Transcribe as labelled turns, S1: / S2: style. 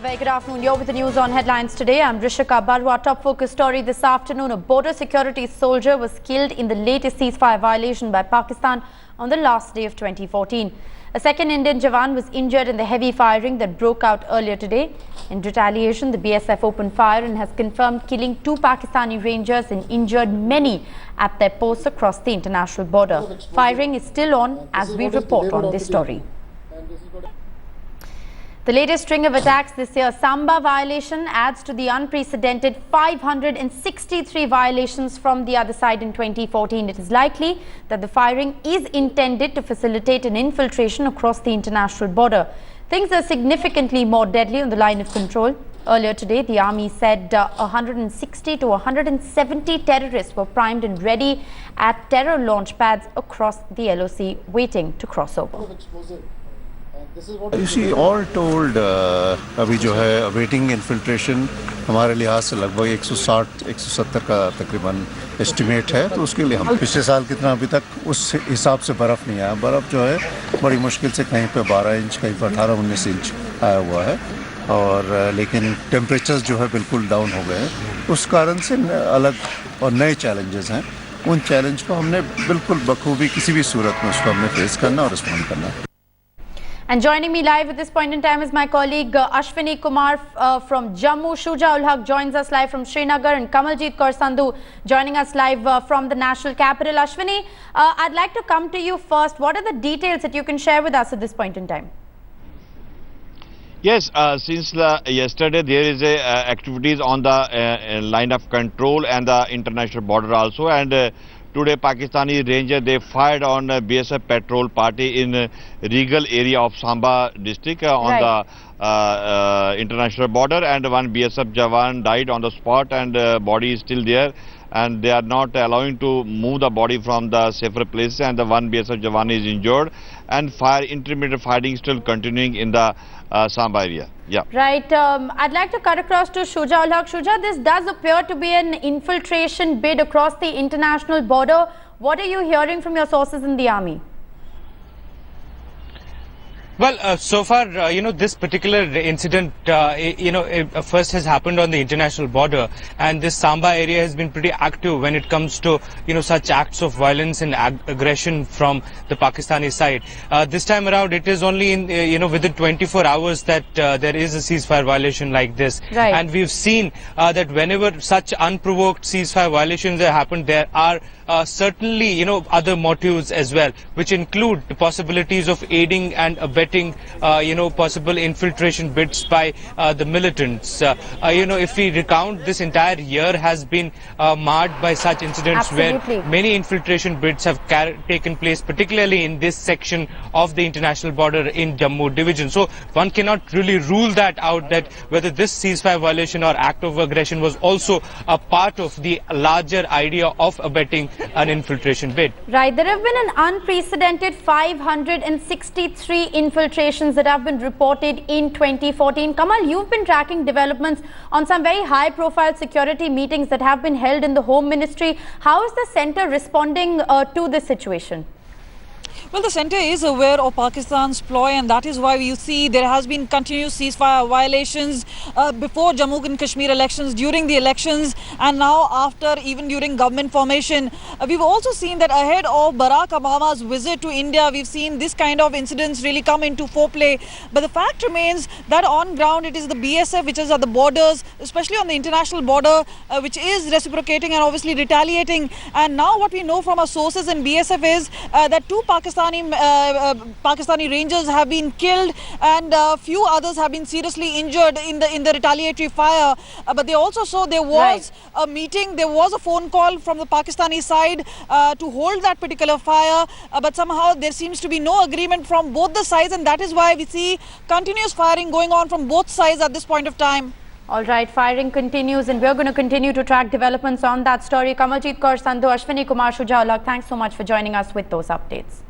S1: very good afternoon. You're with the news on headlines today. I'm Rishika Barwa. Top focus story this afternoon. A border security soldier was killed in the latest ceasefire violation by Pakistan on the last day of 2014. A second Indian jawan was injured in the heavy firing that broke out earlier today. In retaliation, the BSF opened fire and has confirmed killing 2 Pakistani rangers and injured many at their posts across the international border. Firing is still on as we report on this story. The latest string of attacks this year, Samba violation adds to the unprecedented 563 violations from the other side in 2014. It is likely that the firing is intended to facilitate an infiltration across the international border. Things are significantly more deadly on the line of control. Earlier today, the army said 160 to 170 terrorists were primed and ready at terror launch pads across the LOC, waiting to cross over.
S2: You see, all told, अभी जो है awaiting infiltration हमारे लिहाज से लगभग 160-170 का तकरीबन estimate है, तो उसके लिए हम पिछले साल कितना अभी तक उस हिसाब से बर्फ़ नहीं आया। बर्फ़ जो है बड़ी मुश्किल से कहीं पे 12 इंच, कहीं पर 18-19 इंच आया हुआ है, और लेकिन टेम्परेचर्स जो है बिल्कुल डाउन हो गए हैं। उस कारण से अलग और नए चैलेंजेस हैं। उन चैलेंज को हमने बिल्कुल बखूबी किसी भी सूरत में उसको हमने फेस करना और रिस्पॉन्ड करना।
S1: And joining me live at this point in time is my colleague Ashwini Kumar from Jammu. Shuja ul Haq joins us live from Srinagar, and Kamaljeet Kaur Sandhu joining us live from the national capital. Ashwini, I'd like to come to you first. What are the details that you can share with us at this point in time?
S3: Yes, since yesterday there is activities on the line of control and the international border also, and today Pakistani Ranger, they fired on BSF patrol party in Regal area of Samba district on the international border, and one BSF jawan died on the spot, and body is still there, and they are not allowing to move the body from the safer place, and the one BSF jawan is injured, and intermittent fighting still continuing in the Samba area. Yeah. Right.
S1: I'd like to cut across to Shuja ul Haq. Shuja, this does appear to be an infiltration bid across the international border. What are you hearing from your sources in the army?
S4: Well, so far, this particular incident, first has happened on the international border, and this Samba area has been pretty active when it comes to, such acts of violence and aggression from the Pakistani side. This time around, it is only in, within 24 hours that there is a ceasefire violation like this.
S1: Right.
S4: And we've seen that whenever such unprovoked ceasefire violations have happened, there are certainly, other motives as well, which include the possibilities of aiding and abetting possible infiltration bids by the militants. If we recount, this entire year has been marred by such incidents.
S1: Absolutely.
S4: Where many infiltration bids have taken place, particularly in this section of the international border in Jammu division. So one cannot really rule that out, that whether this ceasefire violation or act of aggression was also a part of the larger idea of abetting an infiltration bid.
S1: Right. There have been an unprecedented 563 infiltrations that have been reported in 2014. Kamal, you've been tracking developments on some very high-profile security meetings that have been held in the Home Ministry. How is the centre responding to this situation?
S5: Well, the centre is aware of Pakistan's ploy, and that is why you see there has been continuous ceasefire violations before Jammu and Kashmir elections, during the elections, and now after, even during government formation. We've also seen that ahead of Barack Obama's visit to India, we've seen this kind of incidents really come into foreplay. But the fact remains that on ground it is the BSF which is at the borders, especially on the international border, which is reciprocating and obviously retaliating. And now what we know from our sources in BSF is that 2 Pakistani Rangers have been killed, and a few others have been seriously injured in the retaliatory fire. But they also saw there was a meeting, there was a phone call from the Pakistani side to hold that particular fire, but somehow there seems to be no agreement from both the sides, and that is why we see continuous firing going on from both sides at this point of time.
S1: All right, firing continues, and we're going to continue to track developments on that story. Kamaljeet Kaur Sandhu, Ashwini Kumar, Shuja ul Haq, thanks so much for joining us with those updates.